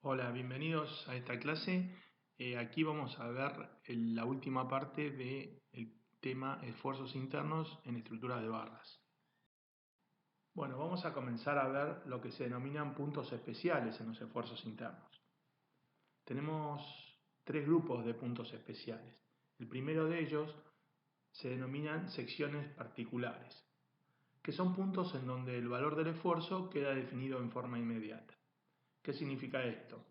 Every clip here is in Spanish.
Hola, bienvenidos a esta clase. Aquí vamos a ver la última parte del tema esfuerzos internos en estructuras de barras. Bueno, vamos a comenzar a ver lo que se denominan puntos especiales en los esfuerzos internos. Tenemos tres grupos de puntos especiales. El primero de ellos se denominan secciones particulares, que son puntos en donde el valor del esfuerzo queda definido en forma inmediata. ¿Qué significa esto?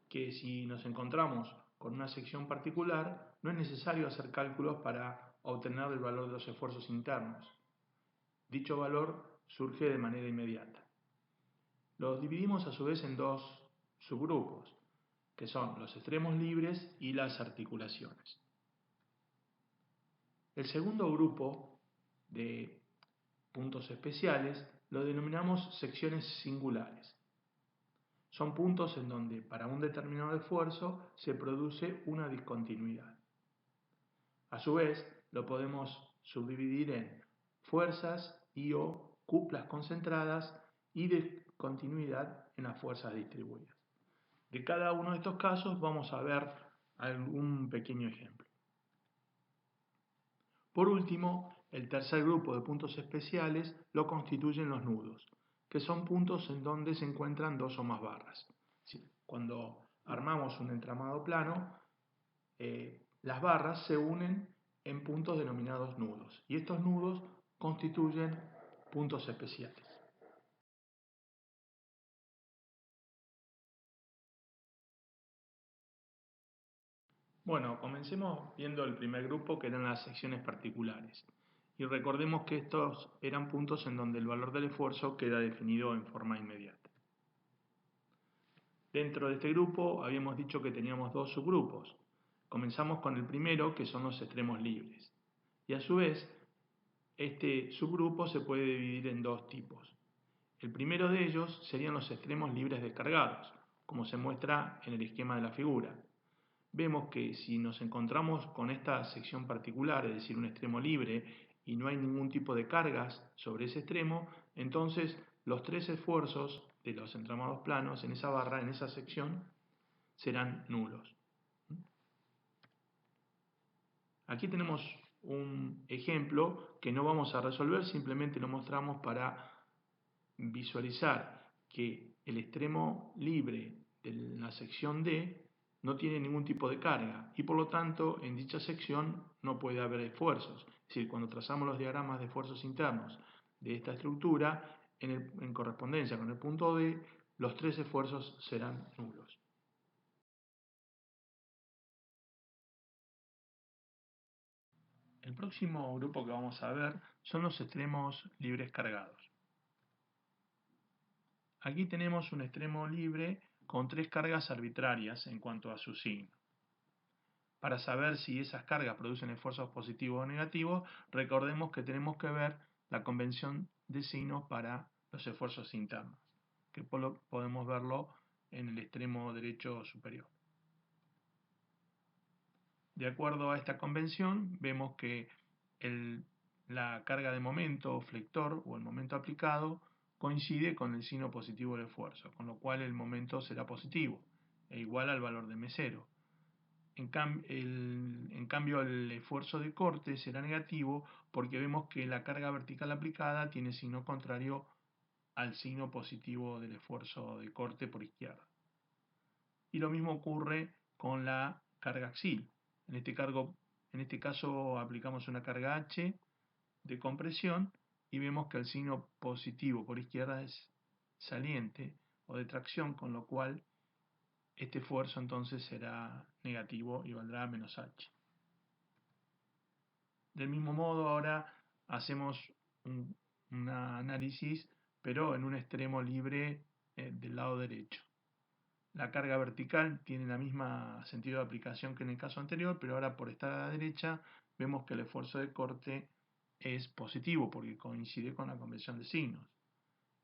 Que si nos encontramos con una sección particular, no es necesario hacer cálculos para obtener el valor de los esfuerzos internos. Dicho valor surge de manera inmediata. Los dividimos a su vez en dos subgrupos, que son los extremos libres y las articulaciones. El segundo grupo de puntos especiales lo denominamos secciones singulares. Son puntos en donde para un determinado esfuerzo se produce una discontinuidad. A su vez, lo podemos subdividir en fuerzas y/o cuplas concentradas y discontinuidad en las fuerzas distribuidas. De cada uno de estos casos vamos a ver algún pequeño ejemplo. Por último, el tercer grupo de puntos especiales lo constituyen los nudos, que son puntos en donde se encuentran dos o más barras. Cuando armamos un entramado plano, las barras se unen en puntos denominados nudos, y estos nudos constituyen puntos especiales. Bueno, comencemos viendo el primer grupo, que eran las secciones particulares. Y recordemos que estos eran puntos en donde el valor del esfuerzo queda definido en forma inmediata. Dentro de este grupo habíamos dicho que teníamos dos subgrupos. Comenzamos con el primero, que son los extremos libres. Y a su vez, este subgrupo se puede dividir en dos tipos. El primero de ellos serían los extremos libres descargados, como se muestra en el esquema de la figura. Vemos que si nos encontramos con esta sección particular, es decir, un extremo libre, y no hay ningún tipo de cargas sobre ese extremo, entonces los tres esfuerzos de los entramados planos en esa barra, en esa sección, serán nulos. Aquí tenemos un ejemplo que no vamos a resolver, simplemente lo mostramos para visualizar que el extremo libre de la sección D no tiene ningún tipo de carga y por lo tanto en dicha sección no puede haber esfuerzos. Es decir, cuando trazamos los diagramas de esfuerzos internos de esta estructura, en correspondencia con el punto D, los tres esfuerzos serán nulos. El próximo grupo que vamos a ver son los extremos libres cargados. Aquí tenemos un extremo libre con tres cargas arbitrarias en cuanto a su signo. Para saber si esas cargas producen esfuerzos positivos o negativos, recordemos que tenemos que ver la convención de signos para los esfuerzos internos, que podemos verlo en el extremo derecho superior. De acuerdo a esta convención, vemos que la carga de momento flector o el momento aplicado coincide con el signo positivo del esfuerzo, con lo cual el momento será positivo e igual al valor de M0. En cambio, el esfuerzo de corte será negativo porque vemos que la carga vertical aplicada tiene signo contrario al signo positivo del esfuerzo de corte por izquierda. Y lo mismo ocurre con la carga axil. En este caso aplicamos una carga H de compresión y vemos que el signo positivo por izquierda es saliente o de tracción, con lo cual este esfuerzo entonces será negativo y valdrá menos H. Del mismo modo, ahora hacemos un análisis, pero en un extremo libre del lado derecho. La carga vertical tiene el mismo sentido de aplicación que en el caso anterior, pero ahora por estar a la derecha vemos que el esfuerzo de corte es positivo porque coincide con la convención de signos.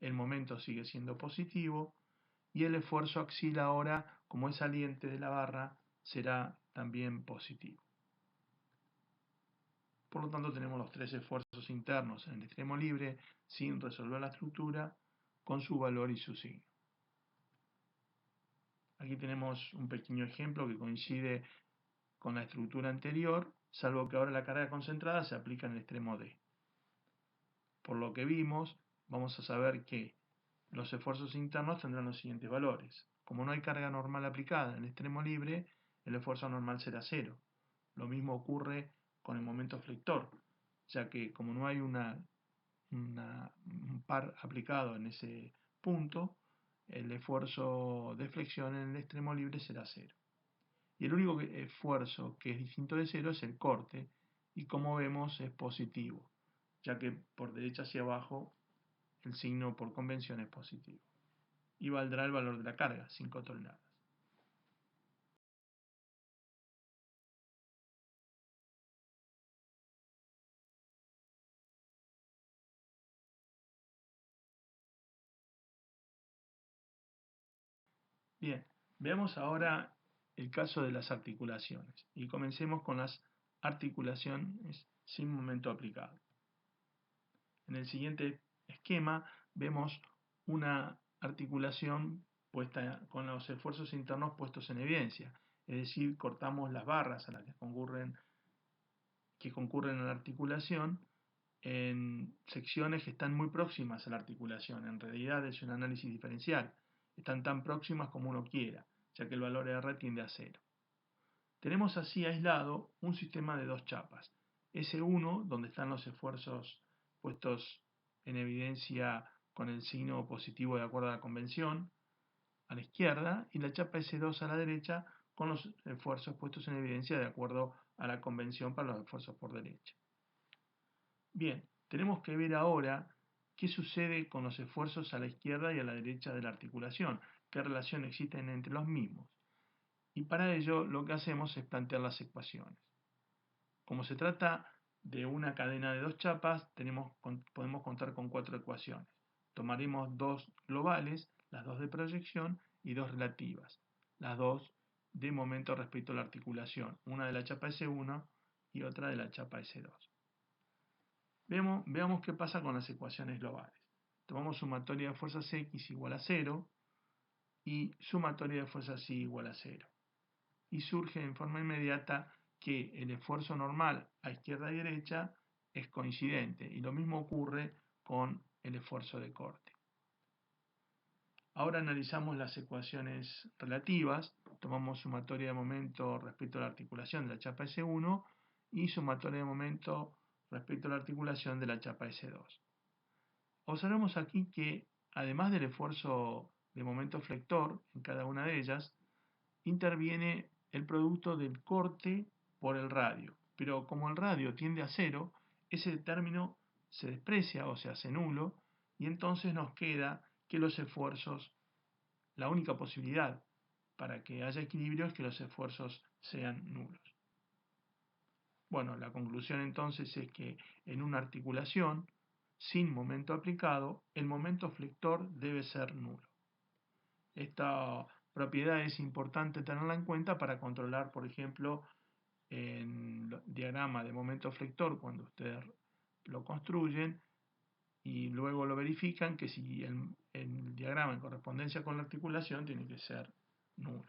El momento sigue siendo positivo y el esfuerzo axil ahora, como es saliente de la barra, será también positivo. Por lo tanto, tenemos los tres esfuerzos internos en el extremo libre sin resolver la estructura con su valor y su signo. Aquí Aquí tenemos un pequeño ejemplo que coincide con la estructura anterior, salvo que ahora la carga concentrada se aplica en el extremo D. Por lo que vimos, vamos a saber que los esfuerzos internos tendrán los siguientes valores. Como no hay carga normal aplicada en el extremo libre, el esfuerzo normal será 0. Lo mismo ocurre con el momento flector, ya que como no hay un par aplicado en ese punto, el esfuerzo de flexión en el extremo libre será 0. Y el único esfuerzo que es distinto de 0 es el corte, y como vemos es positivo, ya que por derecha hacia abajo el signo por convención es positivo. Y valdrá el valor de la carga, 5 toneladas. Bien, veamos ahora el caso de las articulaciones y comencemos con las articulaciones sin momento aplicado. En el siguiente esquema vemos una articulación puesta con los esfuerzos internos puestos en evidencia, es decir, cortamos las barras a las que concurren a la articulación en secciones que están muy próximas a la articulación. En realidad es un análisis diferencial, están tan próximas como uno quiera, ya que el valor R tiende a 0. Tenemos así aislado un sistema de dos chapas. S1, donde están los esfuerzos puestos en evidencia con el signo positivo de acuerdo a la convención, a la izquierda, y la chapa S2 a la derecha, con los esfuerzos puestos en evidencia de acuerdo a la convención para los esfuerzos por derecha. Bien, tenemos que ver ahora qué sucede con los esfuerzos a la izquierda y a la derecha de la articulación, qué relación existen entre los mismos. Y para ello lo que hacemos es plantear las ecuaciones. Como se trata de una cadena de dos chapas, podemos contar con 4 ecuaciones. Tomaremos dos globales, las dos de proyección, y dos relativas, las dos de momento respecto a la articulación, una de la chapa S1 y otra de la chapa S2. Veamos qué pasa con las ecuaciones globales. Tomamos sumatoria de fuerzas X igual a 0 y sumatoria de fuerzas Y igual a 0. Y surge en forma inmediata que el esfuerzo normal a izquierda y derecha es coincidente, y lo mismo ocurre con el esfuerzo de corte. Ahora analizamos las ecuaciones relativas, tomamos sumatoria de momento respecto a la articulación de la chapa S1 y sumatoria de momento respecto a la articulación de la chapa S2. Observemos aquí que además del esfuerzo de momento flector en cada una de ellas, interviene el producto del corte por el radio, pero como el radio tiende a 0, ese término se desprecia o se hace nulo, y entonces nos queda que los esfuerzos, la única posibilidad para que haya equilibrio es que los esfuerzos sean nulos. Bueno, la conclusión entonces es que en una articulación sin momento aplicado, el momento flector debe ser nulo. Esta propiedad es importante tenerla en cuenta para controlar, por ejemplo, en el diagrama de momento flector, cuando ustedes lo construyen y luego lo verifican, que si el diagrama en correspondencia con la articulación tiene que ser nulo.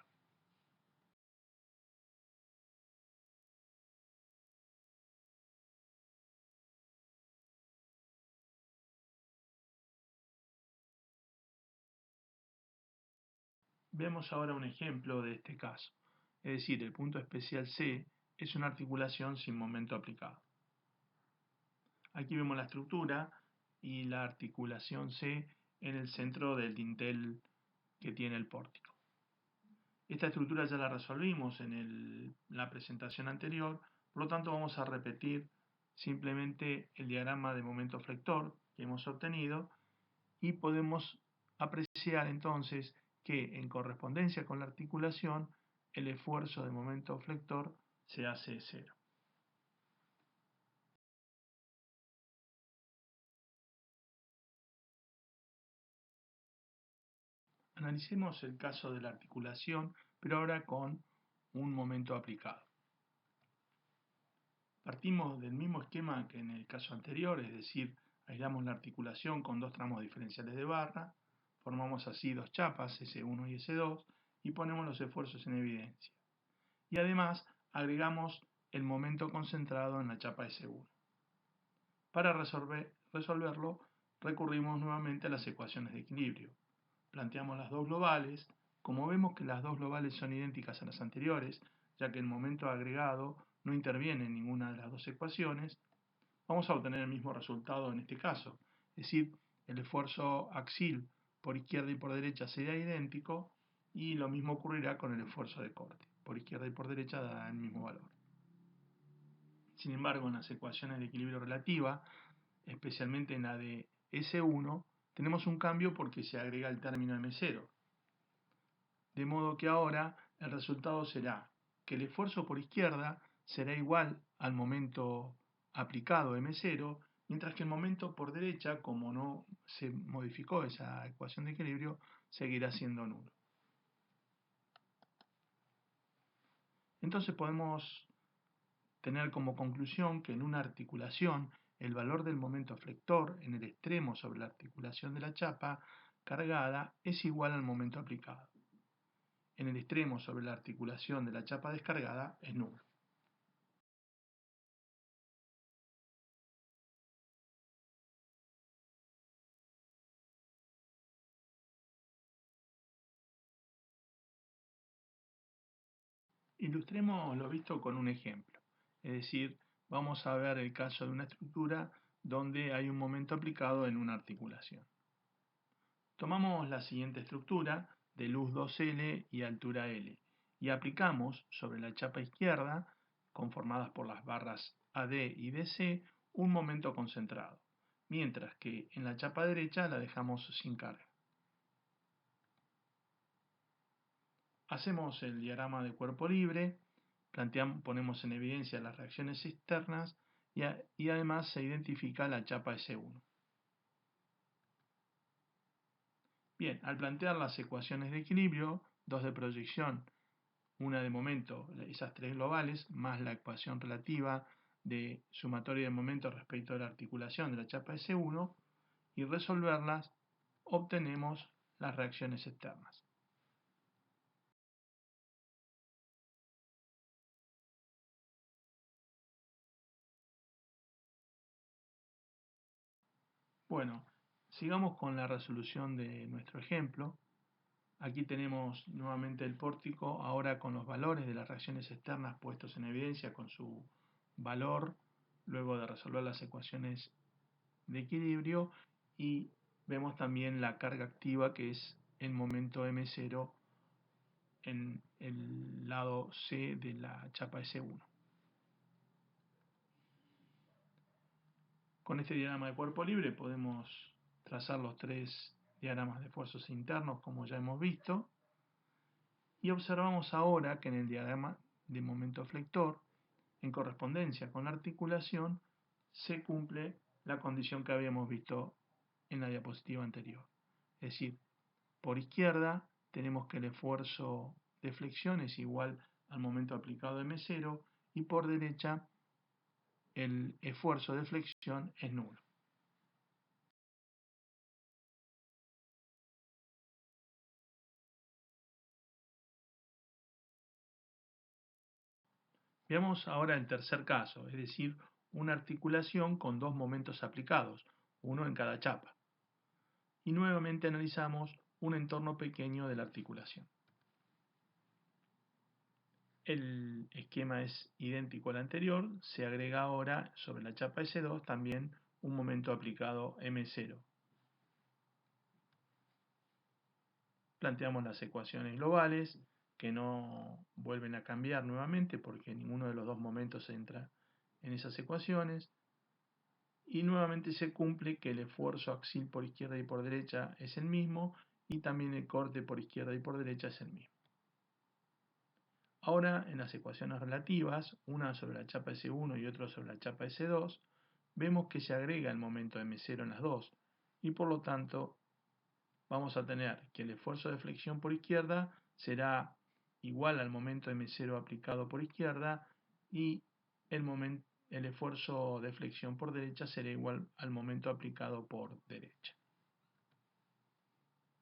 Vemos ahora un ejemplo de este caso, es decir, el punto especial C es una articulación sin momento aplicado. Aquí vemos la estructura y la articulación C en el centro del dintel que tiene el pórtico. Esta estructura ya la resolvimos en la presentación anterior, por lo tanto vamos a repetir simplemente el diagrama de momento flector que hemos obtenido y podemos apreciar entonces que en correspondencia con la articulación el esfuerzo de momento flector se hace 0. Analicemos el caso de la articulación, pero ahora con un momento aplicado. Partimos del mismo esquema que en el caso anterior, es decir, aislamos la articulación con dos tramos diferenciales de barra, formamos así dos chapas, S1 y S2, y ponemos los esfuerzos en evidencia. Y además agregamos el momento concentrado en la chapa S1. Para resolverlo, recurrimos nuevamente a las ecuaciones de equilibrio. Planteamos las dos globales. Como vemos que las dos globales son idénticas a las anteriores, ya que el momento agregado no interviene en ninguna de las dos ecuaciones, vamos a obtener el mismo resultado en este caso. Es decir, el esfuerzo axil por izquierda y por derecha será idéntico y lo mismo ocurrirá con el esfuerzo de corte. Por izquierda y por derecha dará el mismo valor. Sin embargo, en las ecuaciones de equilibrio relativa, especialmente en la de S1, tenemos un cambio porque se agrega el término M0. De modo que ahora el resultado será que el esfuerzo por izquierda será igual al momento aplicado M0, mientras que el momento por derecha, como no se modificó esa ecuación de equilibrio, seguirá siendo nulo. Entonces podemos tener como conclusión que en una articulación el valor del momento flector en el extremo sobre la articulación de la chapa cargada es igual al momento aplicado. En el extremo sobre la articulación de la chapa descargada es nulo. Ilustremos lo visto con un ejemplo. Es decir, vamos a ver el caso de una estructura donde hay un momento aplicado en una articulación. Tomamos la siguiente estructura de luz 2L y altura L y aplicamos sobre la chapa izquierda, conformadas por las barras AD y DC, un momento concentrado, mientras que en la chapa derecha la dejamos sin carga. Hacemos el diagrama de cuerpo libre, ponemos en evidencia las reacciones externas y además se identifica la chapa S1. Bien, al plantear las ecuaciones de equilibrio, dos de proyección, una de momento, esas tres globales, más la ecuación relativa de sumatoria de momento respecto de la articulación de la chapa S1, y resolverlas, obtenemos las reacciones externas. Bueno, sigamos con la resolución de nuestro ejemplo. Aquí tenemos nuevamente el pórtico, ahora con los valores de las reacciones externas puestos en evidencia con su valor, luego de resolver las ecuaciones de equilibrio, y vemos también la carga activa, que es el momento M0 en el lado C de la chapa S1. Con este diagrama de cuerpo libre podemos trazar los tres diagramas de esfuerzos internos, como ya hemos visto, y observamos ahora que en el diagrama de momento flector, en correspondencia con la articulación, se cumple la condición que habíamos visto en la diapositiva anterior. Es decir, por izquierda tenemos que el esfuerzo de flexión es igual al momento aplicado M0 y por derecha el esfuerzo de flexión es nulo. Veamos ahora el tercer caso, es decir, una articulación con dos momentos aplicados, uno en cada chapa. Y nuevamente analizamos un entorno pequeño de la articulación. El esquema es idéntico al anterior, se agrega ahora sobre la chapa S2 también un momento aplicado M0. Planteamos las ecuaciones globales, que no vuelven a cambiar nuevamente porque ninguno de los dos momentos entra en esas ecuaciones. Y nuevamente se cumple que el esfuerzo axil por izquierda y por derecha es el mismo, y también el corte por izquierda y por derecha es el mismo. Ahora, en las ecuaciones relativas, una sobre la chapa S1 y otra sobre la chapa S2, vemos que se agrega el momento M0 en las dos, y por lo tanto vamos a tener que el esfuerzo de flexión por izquierda será igual al momento M0 aplicado por izquierda, y el esfuerzo de flexión por derecha será igual al momento aplicado por derecha.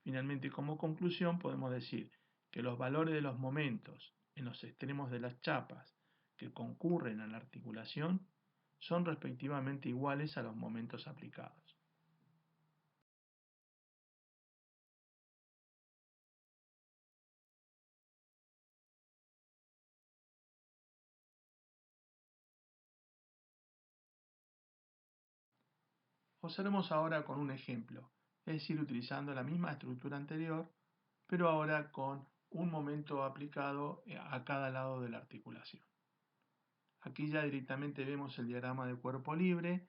Finalmente, como conclusión, podemos decir que los valores de los momentos en los extremos de las chapas que concurren a la articulación son respectivamente iguales a los momentos aplicados. Observemos ahora con un ejemplo, es decir, utilizando la misma estructura anterior, pero ahora con un momento aplicado a cada lado de la articulación. Aquí ya directamente vemos el diagrama de cuerpo libre,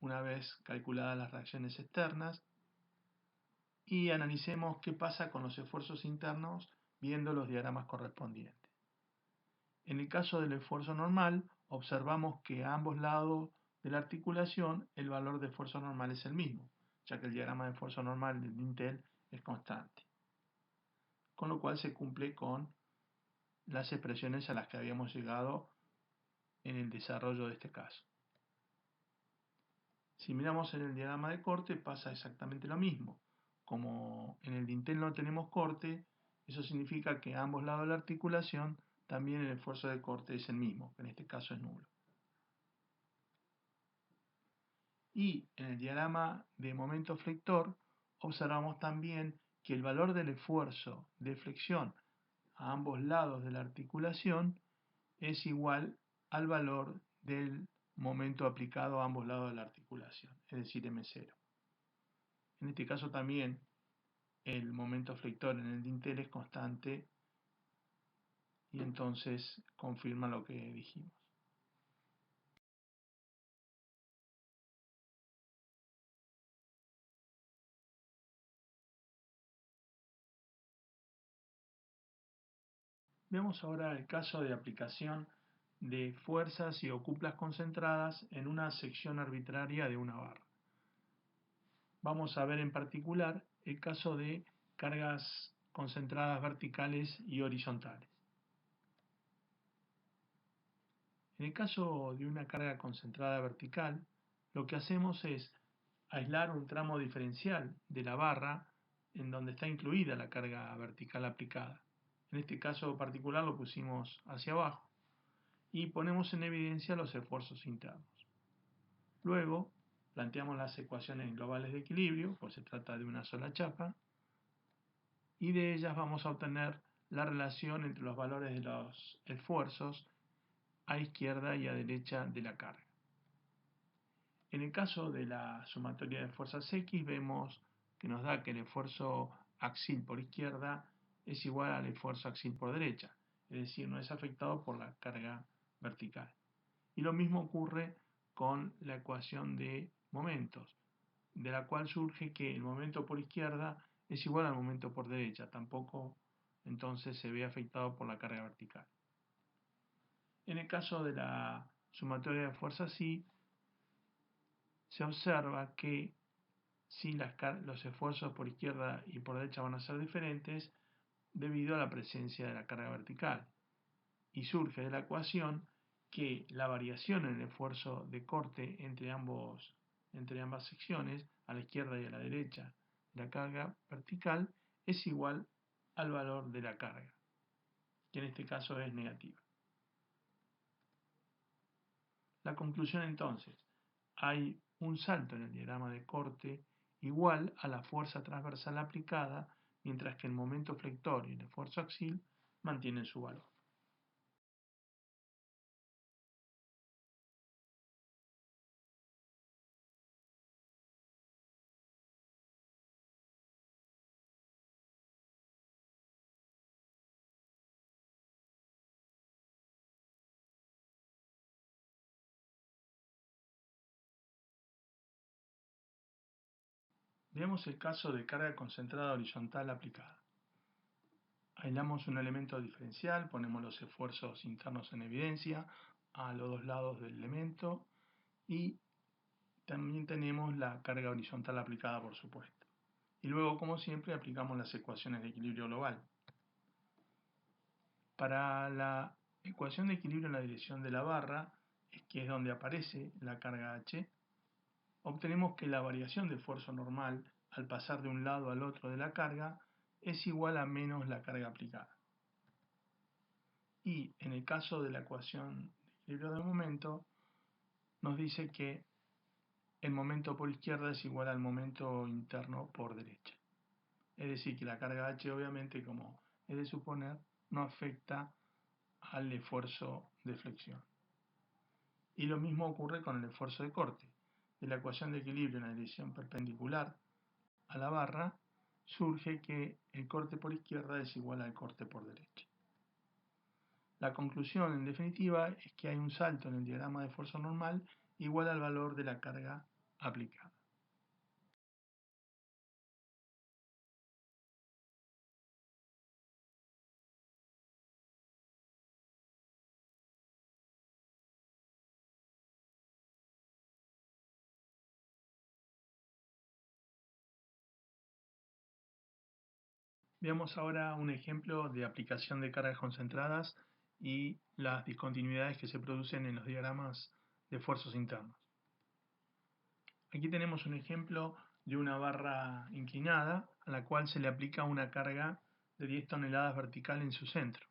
una vez calculadas las reacciones externas, y analicemos qué pasa con los esfuerzos internos viendo los diagramas correspondientes. En el caso del esfuerzo normal, observamos que a ambos lados de la articulación el valor de esfuerzo normal es el mismo, ya que el diagrama de esfuerzo normal del dintel es constante, con lo cual se cumple con las expresiones a las que habíamos llegado en el desarrollo de este caso. Si miramos en el diagrama de corte pasa exactamente lo mismo. Como en el dintel no tenemos corte, eso significa que a ambos lados de la articulación también el esfuerzo de corte es el mismo, que en este caso es nulo. Y en el diagrama de momento flector observamos también que el valor del esfuerzo de flexión a ambos lados de la articulación es igual al valor del momento aplicado a ambos lados de la articulación, es decir, M0. En este caso también el momento flector en el dintel es constante y entonces confirma lo que dijimos. Veamos ahora el caso de aplicación de fuerzas y ocuplas concentradas en una sección arbitraria de una barra. Vamos a ver en particular el caso de cargas concentradas verticales y horizontales. En el caso de una carga concentrada vertical, lo que hacemos es aislar un tramo diferencial de la barra en donde está incluida la carga vertical aplicada. En este caso particular lo pusimos hacia abajo y ponemos en evidencia los esfuerzos internos. Luego planteamos las ecuaciones globales de equilibrio, pues se trata de una sola chapa, y de ellas vamos a obtener la relación entre los valores de los esfuerzos a izquierda y a derecha de la carga. En el caso de la sumatoria de fuerzas X vemos que nos da que el esfuerzo axil por izquierda es igual al esfuerzo axil por derecha, es decir, no es afectado por la carga vertical. Y lo mismo ocurre con la ecuación de momentos, de la cual surge que el momento por izquierda es igual al momento por derecha, tampoco entonces se ve afectado por la carga vertical. En el caso de la sumatoria de fuerzas Y, se observa que si los esfuerzos por izquierda y por derecha van a ser diferentes debido a la presencia de la carga vertical. Y surge de la ecuación que la variación en el esfuerzo de corte entre ambas secciones, a la izquierda y a la derecha de la carga vertical, es igual al valor de la carga, que en este caso es negativa. La conclusión entonces, hay un salto en el diagrama de corte igual a la fuerza transversal aplicada, mientras que el momento flector y el esfuerzo axil mantienen su valor. Veamos el caso de carga concentrada horizontal aplicada. Aislamos un elemento diferencial, ponemos los esfuerzos internos en evidencia a los dos lados del elemento y también tenemos la carga horizontal aplicada, por supuesto. Y luego, como siempre, aplicamos las ecuaciones de equilibrio global. Para la ecuación de equilibrio en la dirección de la barra, que es donde aparece la carga H, obtenemos que la variación de esfuerzo normal al pasar de un lado al otro de la carga es igual a menos la carga aplicada. Y en el caso de la ecuación de equilibrio de momento, nos dice que el momento por izquierda es igual al momento interno por derecha. Es decir, que la carga H, obviamente, como es de suponer, no afecta al esfuerzo de flexión. Y lo mismo ocurre con el esfuerzo de corte. De la ecuación de equilibrio en la dirección perpendicular a la barra, surge que el corte por izquierda es igual al corte por derecha. La conclusión, en definitiva, es que hay un salto en el diagrama de esfuerzo normal igual al valor de la carga aplicada. Veamos ahora un ejemplo de aplicación de cargas concentradas y las discontinuidades que se producen en los diagramas de esfuerzos internos. Aquí tenemos un ejemplo de una barra inclinada a la cual se le aplica una carga de 10 toneladas vertical en su centro.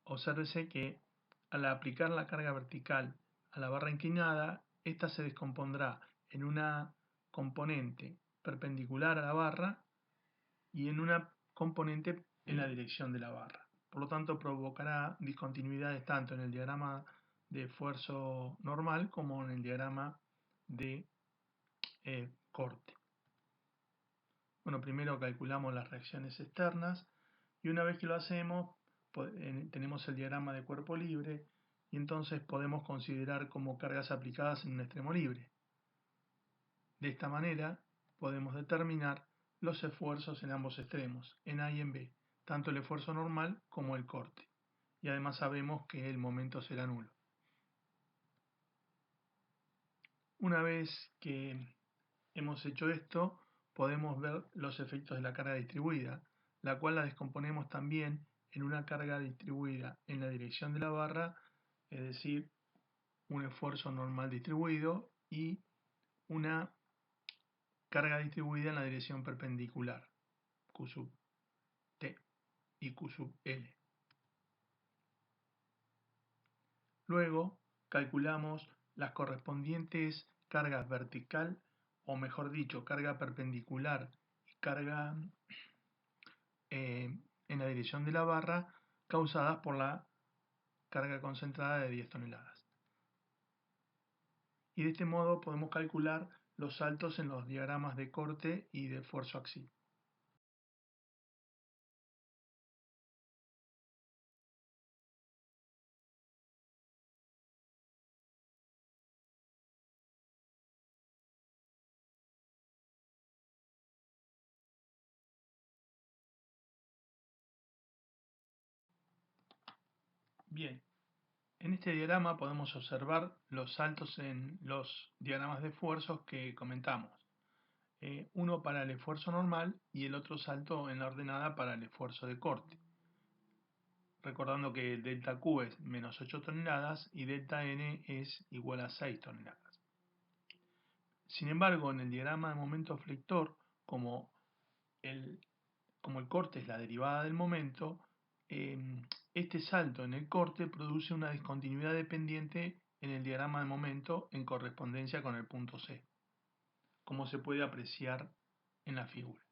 Obsérvese que al aplicar la carga vertical a la barra inclinada, ésta se descompondrá en una componente perpendicular a la barra y en una componente en la dirección de la barra. Por lo tanto, provocará discontinuidades tanto en el diagrama de esfuerzo normal como en el diagrama de corte. Bueno, primero calculamos las reacciones externas y una vez que lo hacemos, tenemos el diagrama de cuerpo libre y entonces podemos considerar como cargas aplicadas en un extremo libre. De esta manera podemos determinar los esfuerzos en ambos extremos, en A y en B, tanto el esfuerzo normal como el corte. Y además sabemos que el momento será nulo. Una vez que hemos hecho esto, podemos ver los efectos de la carga distribuida, la cual la descomponemos también en una carga distribuida en la dirección de la barra, es decir, un esfuerzo normal distribuido y una carga distribuida en la dirección perpendicular, Q sub T y Q sub L. Luego calculamos las correspondientes cargas vertical, o mejor dicho, carga perpendicular y carga en la dirección de la barra causadas por la carga concentrada de 10 toneladas. Y de este modo podemos calcular los saltos en los diagramas de corte y de esfuerzo axial. Bien, en este diagrama podemos observar los saltos en los diagramas de esfuerzos que comentamos. Uno para el esfuerzo normal y el otro salto en la ordenada para el esfuerzo de corte. Recordando que delta Q es menos 8 toneladas y delta N es igual a 6 toneladas. Sin embargo, en el diagrama de momento flector, como el corte es la derivada del momento, este salto en el corte produce una discontinuidad dependiente en el diagrama de momento en correspondencia con el punto C, como se puede apreciar en la figura.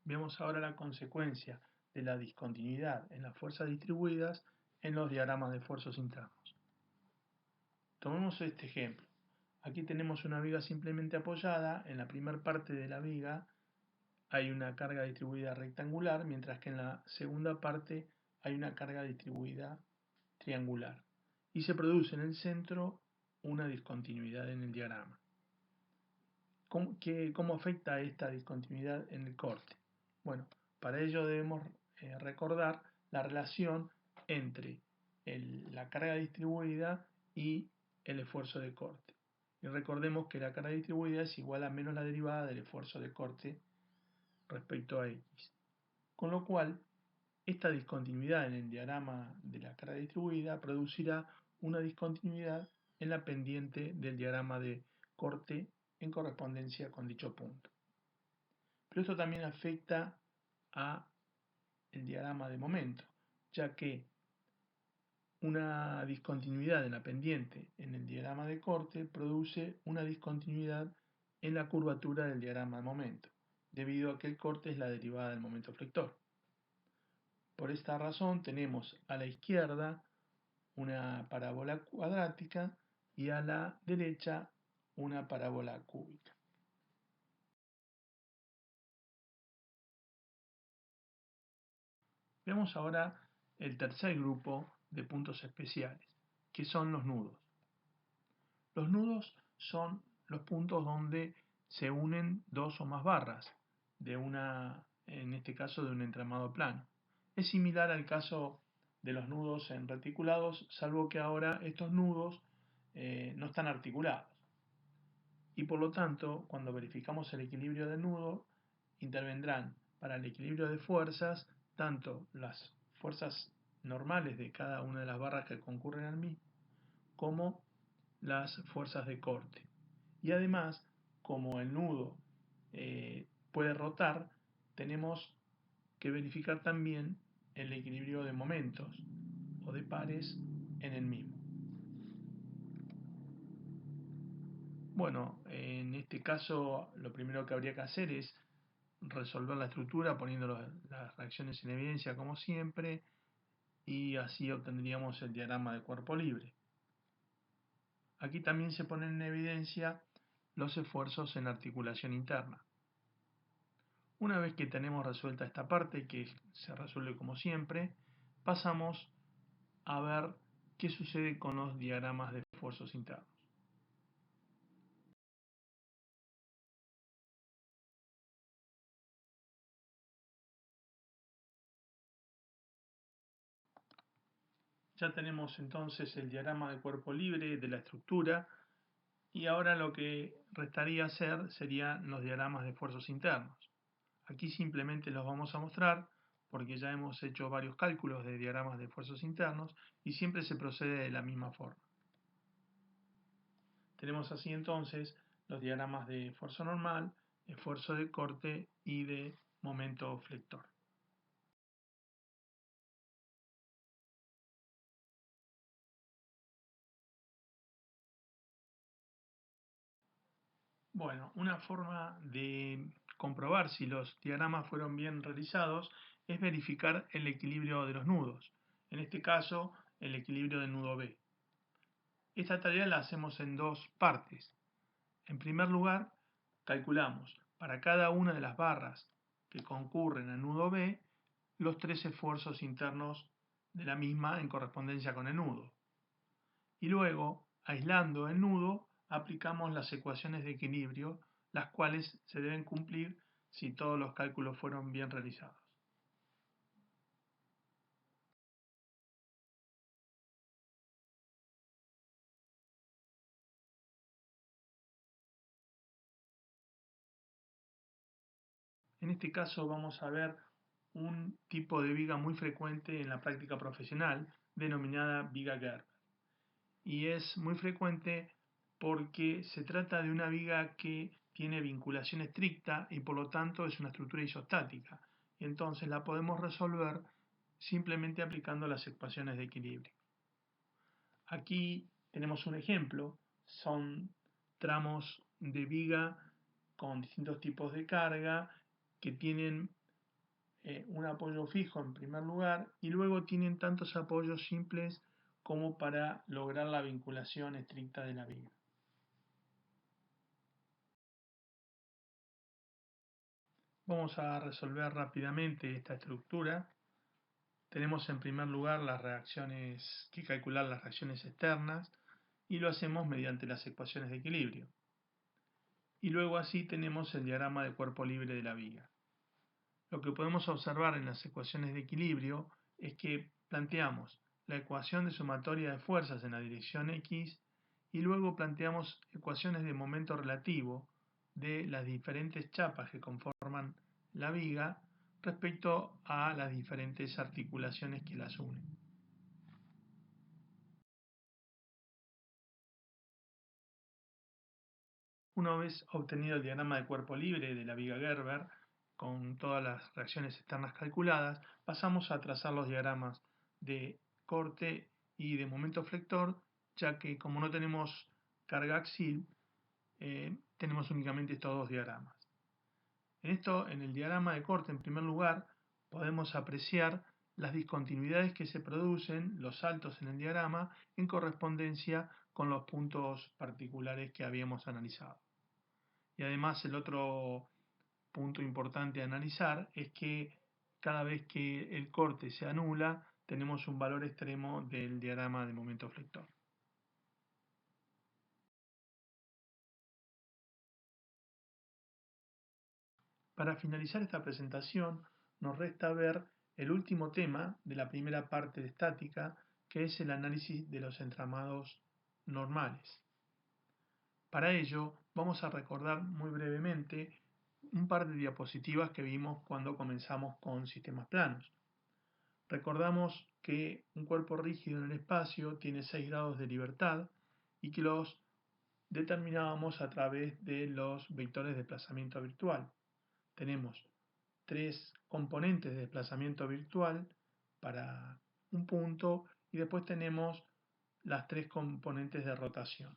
Veamos ahora la consecuencia de la discontinuidad en las fuerzas distribuidas en los diagramas de esfuerzos internos. Tomemos este ejemplo. Aquí tenemos una viga simplemente apoyada. En la primera parte de la viga hay una carga distribuida rectangular, mientras que en la segunda parte hay una carga distribuida triangular. Y se produce en el centro una discontinuidad en el diagrama. ¿Cómo afecta esta discontinuidad en el corte? Bueno, para ello debemos recordar la relación entre la carga distribuida y el esfuerzo de corte. Y recordemos que la carga distribuida es igual a menos la derivada del esfuerzo de corte respecto a X. Con lo cual, esta discontinuidad en el diagrama de la carga distribuida producirá una discontinuidad en la pendiente del diagrama de corte en correspondencia con dicho punto. Pero esto también afecta a el diagrama de momento, ya que una discontinuidad en la pendiente en el diagrama de corte produce una discontinuidad en la curvatura del diagrama de momento, debido a que el corte es la derivada del momento flector. Por esta razón tenemos a la izquierda una parábola cuadrática y a la derecha una parábola cúbica. Veamos ahora el tercer grupo de puntos especiales, que son los nudos. Los nudos son los puntos donde se unen dos o más barras en este caso de un entramado plano. Es similar al caso de los nudos en reticulados, salvo que ahora estos nudos no están articulados. Y por lo tanto, cuando verificamos el equilibrio del nudo, intervendrán para el equilibrio de fuerzas tanto las fuerzas normales de cada una de las barras que concurren al mismo, como las fuerzas de corte. Y además, como el nudo puede rotar, tenemos que verificar también el equilibrio de momentos o de pares en el mismo. Bueno, en este caso lo primero que habría que hacer es resolver la estructura poniendo las reacciones en evidencia como siempre, y así obtendríamos el diagrama de cuerpo libre. Aquí también se ponen en evidencia los esfuerzos en articulación interna. Una vez que tenemos resuelta esta parte, que se resuelve como siempre, pasamos a ver qué sucede con los diagramas de esfuerzos internos. Ya tenemos entonces el diagrama de cuerpo libre de la estructura, y ahora lo que restaría hacer serían los diagramas de esfuerzos internos. Aquí simplemente los vamos a mostrar porque ya hemos hecho varios cálculos de diagramas de esfuerzos internos y siempre se procede de la misma forma. Tenemos así entonces los diagramas de esfuerzo normal, esfuerzo de corte y de momento flector. Bueno, una forma de comprobar si los diagramas fueron bien realizados es verificar el equilibrio de los nudos, en este caso el equilibrio del nudo B. Esta tarea la hacemos en dos partes. En primer lugar, calculamos para cada una de las barras que concurren al nudo B los tres esfuerzos internos de la misma en correspondencia con el nudo. Y luego, aislando el nudo, aplicamos las ecuaciones de equilibrio, las cuales se deben cumplir si todos los cálculos fueron bien realizados. En este caso vamos a ver un tipo de viga muy frecuente en la práctica profesional, denominada viga Gerber. Y es muy frecuente porque se trata de una viga que tiene vinculación estricta y por lo tanto es una estructura isostática. Y entonces la podemos resolver simplemente aplicando las ecuaciones de equilibrio. Aquí tenemos un ejemplo, son tramos de viga con distintos tipos de carga que tienen un apoyo fijo en primer lugar y luego tienen tantos apoyos simples como para lograr la vinculación estricta de la viga. Vamos a resolver rápidamente esta estructura. Tenemos en primer lugar que calcular las reacciones externas y lo hacemos mediante las ecuaciones de equilibrio. Y luego así tenemos el diagrama de cuerpo libre de la viga. Lo que podemos observar en las ecuaciones de equilibrio es que planteamos la ecuación de sumatoria de fuerzas en la dirección X y luego planteamos ecuaciones de momento relativo de las diferentes chapas que conforman la viga respecto a las diferentes articulaciones que las unen. Una vez obtenido el diagrama de cuerpo libre de la viga Gerber, con todas las reacciones externas calculadas, pasamos a trazar los diagramas de corte y de momento flector, ya que como no tenemos carga axial, tenemos únicamente estos dos diagramas. En el diagrama de corte, en primer lugar, podemos apreciar las discontinuidades que se producen, los saltos en el diagrama, en correspondencia con los puntos particulares que habíamos analizado. Y además el otro punto importante a analizar es que cada vez que el corte se anula, tenemos un valor extremo del diagrama de momento flector. Para finalizar esta presentación, nos resta ver el último tema de la primera parte de estática, que es el análisis de los entramados normales. Para ello, vamos a recordar muy brevemente un par de diapositivas que vimos cuando comenzamos con sistemas planos. Recordamos que un cuerpo rígido en el espacio tiene 6 grados de libertad y que los determinábamos a través de los vectores de desplazamiento virtual. Tenemos 3 componentes de desplazamiento virtual para un punto y después tenemos las 3 componentes de rotación.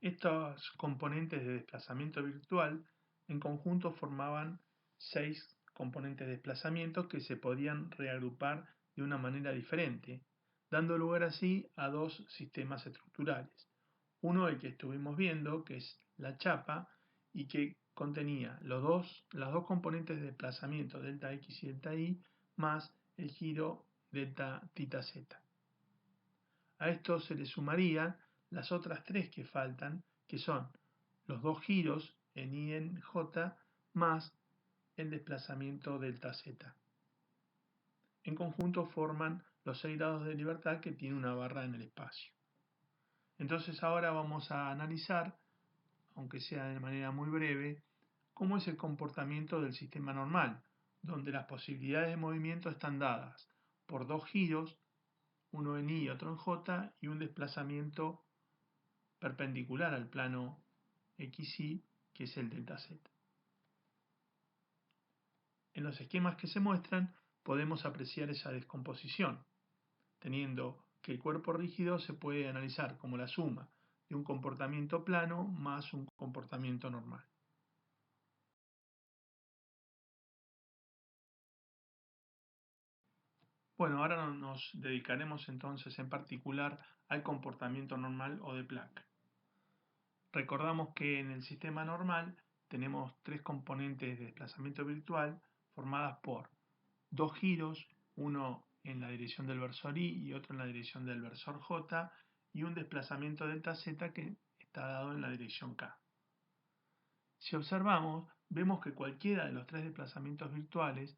Estos componentes de desplazamiento virtual en conjunto formaban 6 componentes de desplazamiento que se podían reagrupar de una manera diferente, dando lugar así a dos sistemas estructurales. Uno el que estuvimos viendo, que es la chapa, y que contenía las dos componentes de desplazamiento delta x y delta y, más el giro delta tita z. A esto se le sumarían las otras tres que faltan, que son los dos giros en y en j más el desplazamiento delta z. En conjunto forman los 6 grados de libertad que tiene una barra en el espacio. Entonces ahora vamos a analizar, aunque sea de manera muy breve, cómo es el comportamiento del sistema normal, donde las posibilidades de movimiento están dadas por dos giros, uno en y otro en j, y un desplazamiento perpendicular al plano XY, que es el delta Z. En los esquemas que se muestran podemos apreciar esa descomposición, teniendo que el cuerpo rígido se puede analizar como la suma de un comportamiento plano más un comportamiento normal. Bueno, ahora nos dedicaremos entonces en particular al comportamiento normal o de Planck. Recordamos que en el sistema normal tenemos 3 componentes de desplazamiento virtual formadas por dos giros, uno en la dirección del versor y otro en la dirección del versor j, y un desplazamiento delta z que está dado en la dirección k. Si observamos, vemos que cualquiera de los 3 desplazamientos virtuales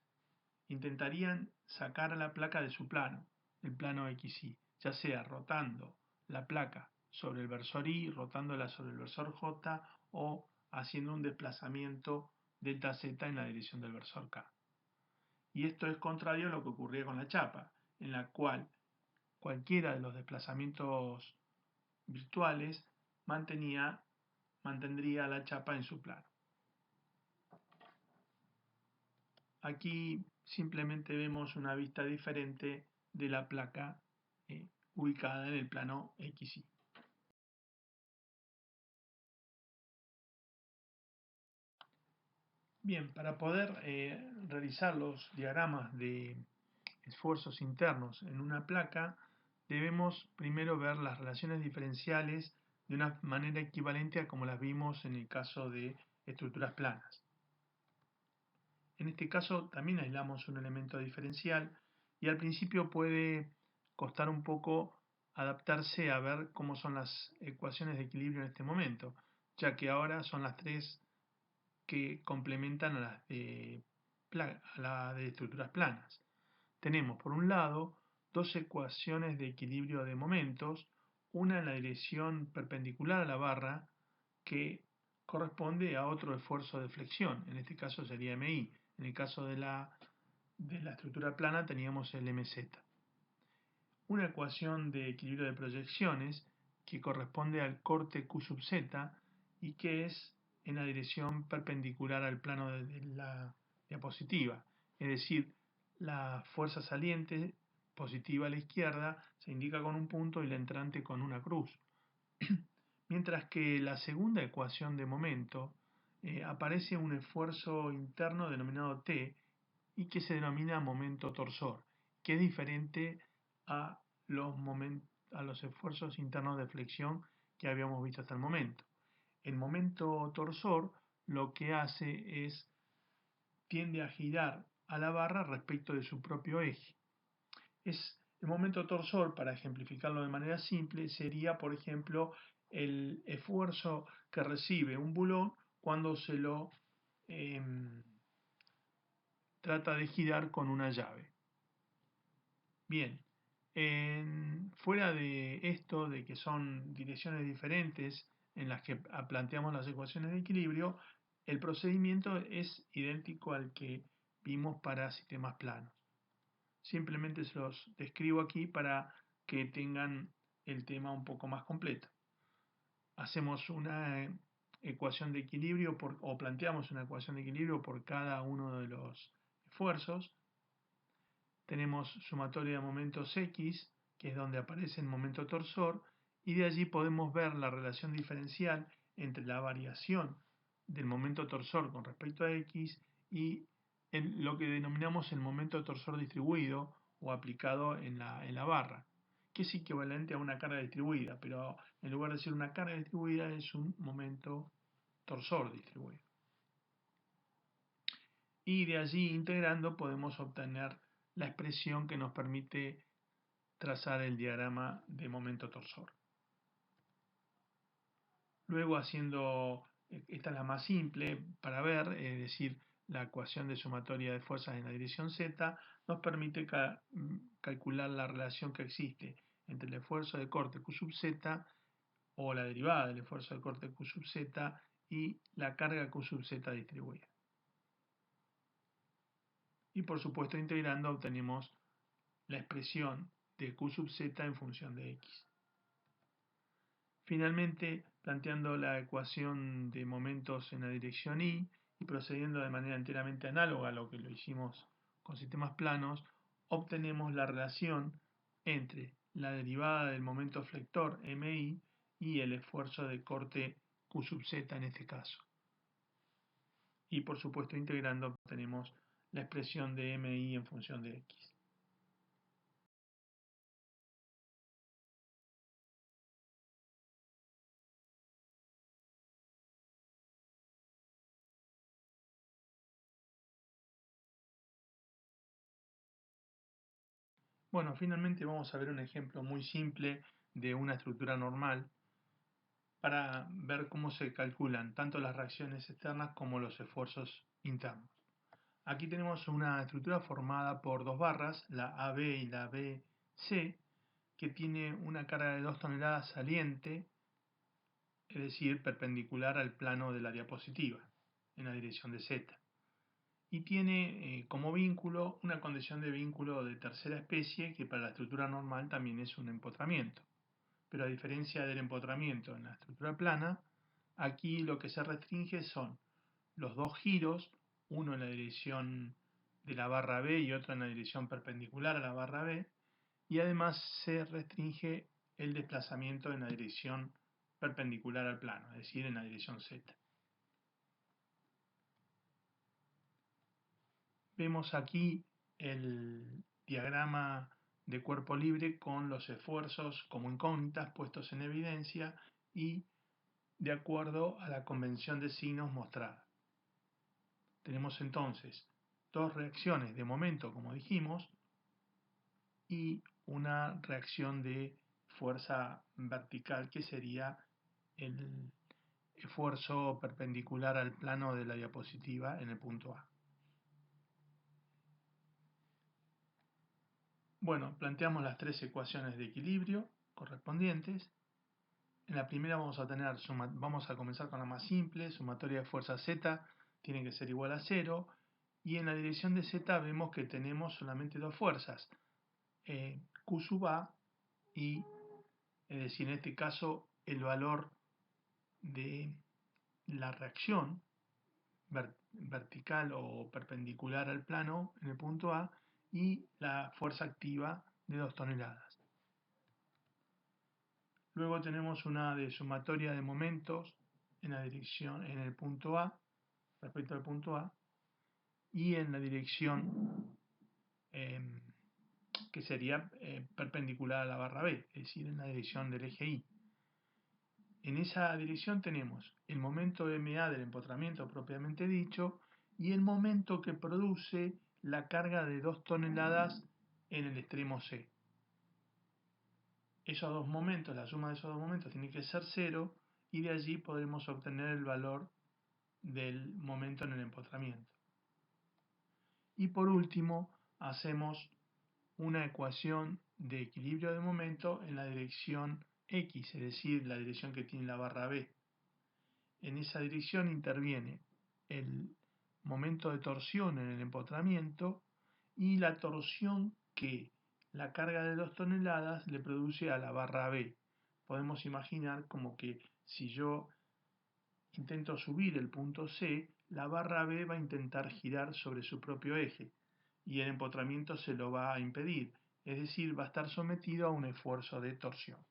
intentarían sacar a la placa de su plano, el plano XY, ya sea rotando la placa sobre el versor y, rotándola sobre el versor j, o haciendo un desplazamiento delta z en la dirección del versor k. Y esto es contrario a lo que ocurría con la chapa, en la cual cualquiera de los desplazamientos virtuales mantendría la chapa en su plano. Aquí simplemente vemos una vista diferente de la placa ubicada en el plano XY. Bien, para poder realizar los diagramas de esfuerzos internos en una placa, debemos primero ver las relaciones diferenciales de una manera equivalente a como las vimos en el caso de estructuras planas. En este caso también aislamos un elemento diferencial y al principio puede costar un poco adaptarse a ver cómo son las ecuaciones de equilibrio en este momento, ya que ahora son las 3 que complementan a las de estructuras planas. Tenemos por un lado dos ecuaciones de equilibrio de momentos, una en la dirección perpendicular a la barra que corresponde a otro esfuerzo de flexión, en este caso sería MI, en el caso de la estructura plana teníamos el MZ. Una ecuación de equilibrio de proyecciones que corresponde al corte Q sub Z y que es en la dirección perpendicular al plano de la diapositiva, es decir, la fuerza saliente positiva a la izquierda se indica con un punto y la entrante con una cruz. Mientras que la segunda ecuación de momento aparece un esfuerzo interno denominado T y que se denomina momento torsor, que es diferente a los esfuerzos internos de flexión que habíamos visto hasta el momento. El momento torsor lo que hace es tiende a girar a la barra respecto de su propio eje. El momento torsor, para ejemplificarlo de manera simple, sería, por ejemplo, el esfuerzo que recibe un bulón cuando se lo trata de girar con una llave. Bien, fuera de esto, de que son direcciones diferentes en las que planteamos las ecuaciones de equilibrio, el procedimiento es idéntico al que vimos para sistemas planos. Simplemente se los describo aquí para que tengan el tema un poco más completo. Hacemos una ecuación de equilibrio o planteamos una ecuación de equilibrio por cada uno de los esfuerzos. Tenemos sumatoria de momentos X, que es donde aparece el momento torsor, y de allí podemos ver la relación diferencial entre la variación del momento torsor con respecto a X y lo que denominamos el momento torsor distribuido o aplicado en la barra, que es equivalente a una carga distribuida, pero en lugar de ser una carga distribuida es un momento torsor distribuido. Y de allí integrando podemos obtener la expresión que nos permite trazar el diagrama de momento torsor. Luego esta es la más simple para ver, es decir, la ecuación de sumatoria de fuerzas en la dirección Z, nos permite calcular la relación que existe entre el esfuerzo de corte Q sub Z o la derivada del esfuerzo de corte Q sub Z y la carga Q sub Z distribuida. Y por supuesto integrando obtenemos la expresión de Q sub Z en función de X. Finalmente, planteando la ecuación de momentos en la dirección Y y procediendo de manera enteramente análoga a lo que lo hicimos con sistemas planos, obtenemos la relación entre la derivada del momento flector MI y el esfuerzo de corte Q sub Z en este caso. Y por supuesto integrando obtenemos la expresión de MI en función de X. Bueno, finalmente vamos a ver un ejemplo muy simple de una estructura normal para ver cómo se calculan tanto las reacciones externas como los esfuerzos internos. Aquí tenemos una estructura formada por dos barras, la AB y la BC, que tiene una carga de 2 toneladas saliente, es decir, perpendicular al plano de la diapositiva, en la dirección de Z. Y tiene como vínculo una condición de vínculo de tercera especie, que para la estructura normal también es un empotramiento. Pero a diferencia del empotramiento en la estructura plana, aquí lo que se restringe son los dos giros, uno en la dirección de la barra B y otro en la dirección perpendicular a la barra B, y además se restringe el desplazamiento en la dirección perpendicular al plano, es decir, en la dirección Z. Vemos aquí el diagrama de cuerpo libre con los esfuerzos como incógnitas puestos en evidencia y de acuerdo a la convención de signos mostrada. Tenemos entonces dos reacciones de momento, como dijimos, y una reacción de fuerza vertical, que sería esfuerzo perpendicular al plano de la diapositiva en el punto A. Bueno, planteamos las tres ecuaciones de equilibrio correspondientes. En la primera vamos a comenzar con la más simple, sumatoria de fuerzas Z tiene que ser igual a 0, y en la dirección de Z vemos que tenemos solamente dos fuerzas, Q sub A y, es decir, en este caso el valor de la reacción vertical o perpendicular al plano en el punto A y la fuerza activa de 2 toneladas. Luego tenemos una de sumatoria de momentos en la dirección en el punto A respecto al punto A y en la dirección que sería perpendicular a la barra B, es decir, en la dirección del eje Y. En esa dirección tenemos el momento MA del empotramiento propiamente dicho y el momento que produce la carga de 2 toneladas en el extremo C. Esos dos momentos, la suma de esos dos momentos tiene que ser 0 y de allí podremos obtener el valor del momento en el empotramiento. Y por último, hacemos una ecuación de equilibrio de momento en la dirección X, es decir, la dirección que tiene la barra B. En esa dirección interviene el momento de torsión en el empotramiento y la torsión que la carga de 2 toneladas le produce a la barra B. Podemos imaginar como que si yo intento subir el punto C, la barra B va a intentar girar sobre su propio eje y el empotramiento se lo va a impedir, es decir, va a estar sometido a un esfuerzo de torsión.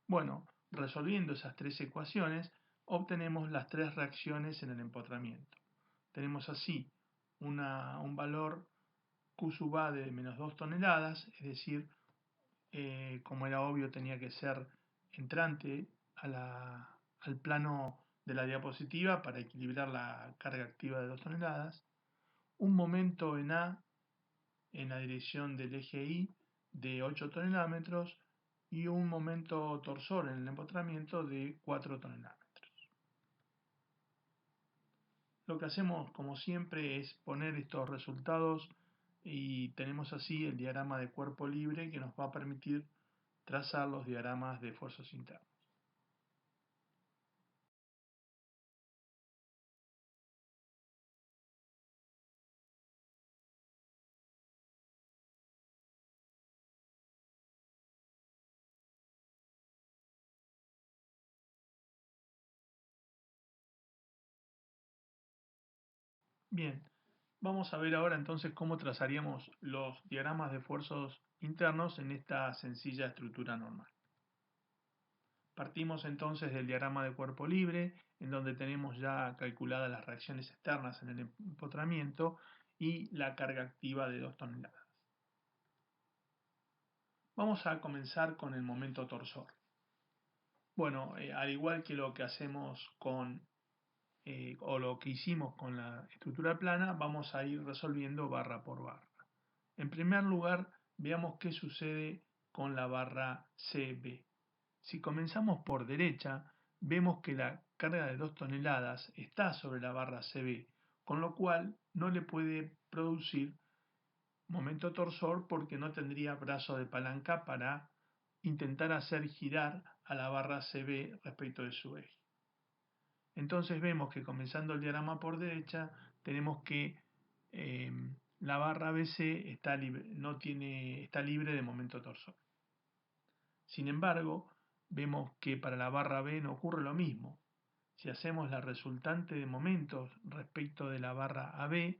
Bueno, resolviendo esas tres ecuaciones, obtenemos las tres reacciones en el empotramiento. Tenemos así un valor Q sub A de menos 2 toneladas, es decir, como era obvio tenía que ser entrante al plano de la diapositiva para equilibrar la carga activa de 2 toneladas, un momento en A en la dirección del eje Y de 8 tonelómetros y un momento torsor en el empotramiento de 4 tonelómetros. Lo que hacemos como siempre es poner estos resultados y tenemos así el diagrama de cuerpo libre que nos va a permitir trazar los diagramas de esfuerzos internos. Bien, vamos a ver ahora entonces cómo trazaríamos los diagramas de esfuerzos internos en esta sencilla estructura normal. Partimos entonces del diagrama de cuerpo libre, en donde tenemos ya calculadas las reacciones externas en el empotramiento y la carga activa de 2 toneladas. Vamos a comenzar con el momento torsor. Bueno, al igual que lo que hacemos o lo que hicimos con la estructura plana, vamos a ir resolviendo barra por barra. En primer lugar, veamos qué sucede con la barra CB. Si comenzamos por derecha, vemos que la carga de 2 toneladas está sobre la barra CB, con lo cual no le puede producir momento torsor porque no tendría brazo de palanca para intentar hacer girar a la barra CB respecto de su eje. Entonces vemos que comenzando el diagrama por derecha, tenemos que la barra BC está libre de momento torsor. Sin embargo, vemos que para la barra B no ocurre lo mismo. Si hacemos la resultante de momentos respecto de la barra AB,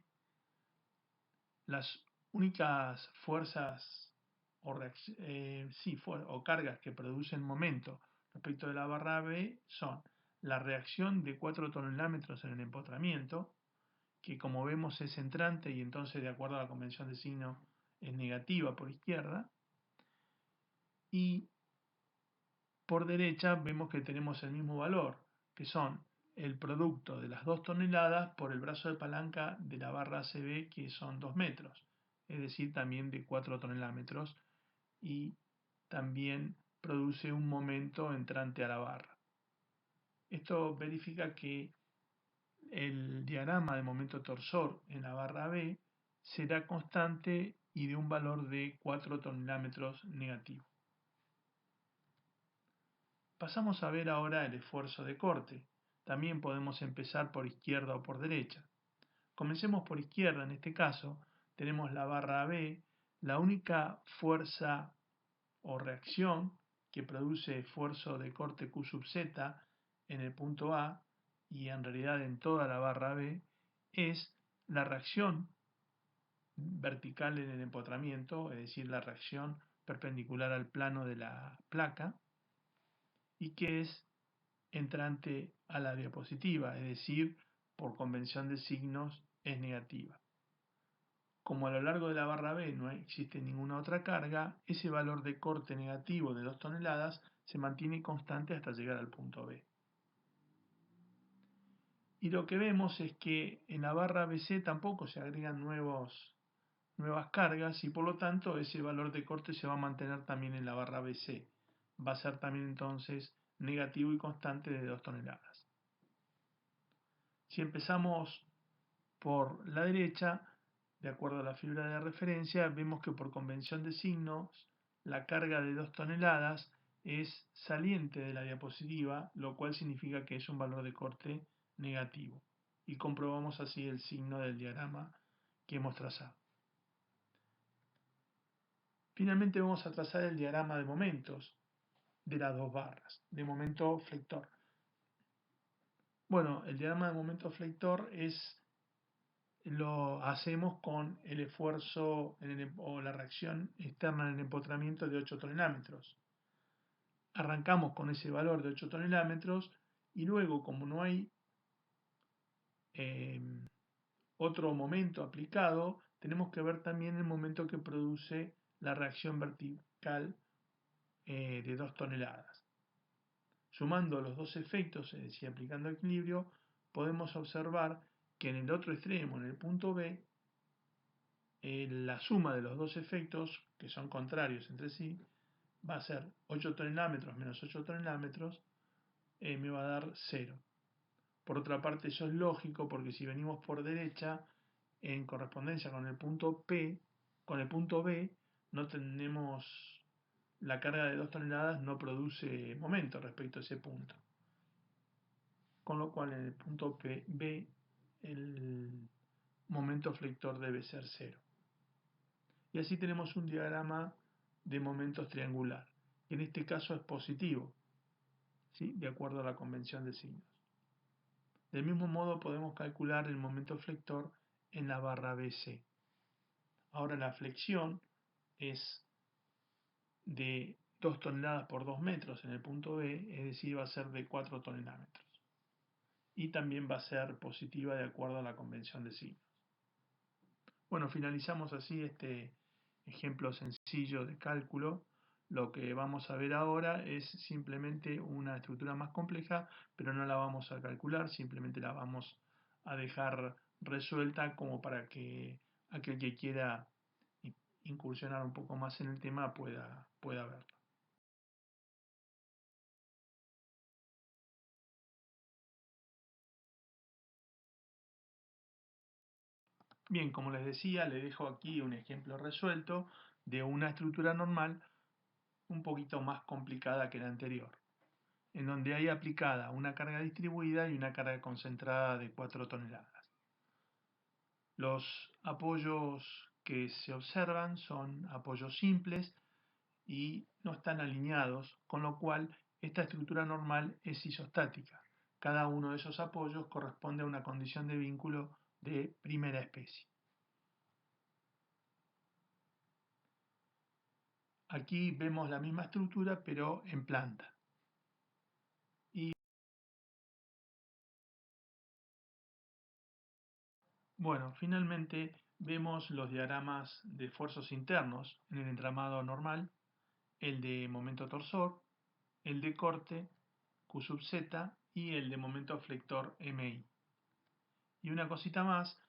las únicas fuerzas o cargas que producen momento respecto de la barra B son la reacción de 4 tonelómetros en el empotramiento, que como vemos es entrante y entonces de acuerdo a la convención de signo es negativa por izquierda, y por derecha vemos que tenemos el mismo valor, que son el producto de las 2 toneladas por el brazo de palanca de la barra CB, que son 2 metros, es decir, también de 4 tonelómetros, y también produce un momento entrante a la barra. Esto verifica que el diagrama de momento torsor en la barra B será constante y de un valor de 4 tonelómetros negativo. Pasamos a ver ahora el esfuerzo de corte. También podemos empezar por izquierda o por derecha. Comencemos por izquierda, en este caso tenemos la barra B, la única fuerza o reacción que produce esfuerzo de corte Q sub Z en el punto A y en realidad en toda la barra B es la reacción vertical en el empotramiento, es decir, la reacción perpendicular al plano de la placa, y que es entrante a la diapositiva, es decir, por convención de signos es negativa. Como a lo largo de la barra B no existe ninguna otra carga, ese valor de corte negativo de 2 toneladas se mantiene constante hasta llegar al punto B. Y lo que vemos es que en la barra BC tampoco se agregan nuevas cargas y por lo tanto ese valor de corte se va a mantener también en la barra BC. Va a ser también entonces negativo y constante de 2 toneladas. Si empezamos por la derecha, de acuerdo a la fibra de referencia, vemos que por convención de signos, la carga de 2 toneladas es saliente de la diapositiva, lo cual significa que es un valor de corte negativo. Y comprobamos así el signo del diagrama que hemos trazado. Finalmente vamos a trazar el diagrama de momentos de las dos barras, de momento flector. Bueno, el diagrama de momento flector lo hacemos con el esfuerzo o la reacción externa en el empotramiento de 8 tonelómetros. Arrancamos con ese valor de 8 tonelómetros y luego, como no hay otro momento aplicado, tenemos que ver también el momento que produce la reacción vertical de 2 toneladas. Sumando los dos efectos, es decir, aplicando equilibrio, podemos observar que en el otro extremo, en el punto B, la suma de los dos efectos, que son contrarios entre sí, va a ser 8 tonelómetros menos 8 tonelómetros, me va a dar 0. Por otra parte, eso es lógico porque si venimos por derecha, en correspondencia con el punto P, con el punto B, no tenemos la carga de 2 toneladas, no produce momento respecto a ese punto. Con lo cual, en el punto B, el momento flector debe ser 0. Y así tenemos un diagrama de momentos triangular, que en este caso es positivo, ¿sí?, de acuerdo a la convención de signos. Del mismo modo podemos calcular el momento flector en la barra BC. Ahora la flexión es de 2 toneladas por 2 metros en el punto B, es decir, va a ser de 4 tonelómetros. Y también va a ser positiva de acuerdo a la convención de signos. Bueno, finalizamos así este ejemplo sencillo de cálculo. Lo que vamos a ver ahora es simplemente una estructura más compleja, pero no la vamos a calcular, simplemente la vamos a dejar resuelta como para que aquel que quiera incursionar un poco más en el tema pueda verlo. Bien, como les decía, les dejo aquí un ejemplo resuelto de una estructura normal un poquito más complicada que la anterior, en donde hay aplicada una carga distribuida y una carga concentrada de 4 toneladas. Los apoyos que se observan son apoyos simples y no están alineados, con lo cual esta estructura normal es isostática. Cada uno de esos apoyos corresponde a una condición de vínculo de primera especie. Aquí vemos la misma estructura pero en planta. Y bueno, finalmente vemos los diagramas de esfuerzos internos en el entramado normal, el de momento torsor, el de corte Q sub Z y el de momento flector MI. Y una cosita más,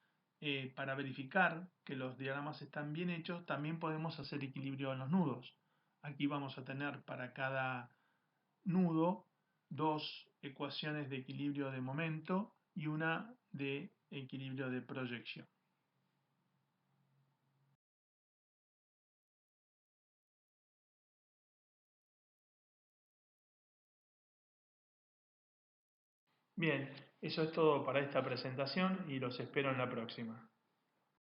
para verificar que los diagramas están bien hechos, también podemos hacer equilibrio en los nudos. Aquí vamos a tener para cada nudo dos ecuaciones de equilibrio de momento y una de equilibrio de proyección. Bien, eso es todo para esta presentación y los espero en la próxima.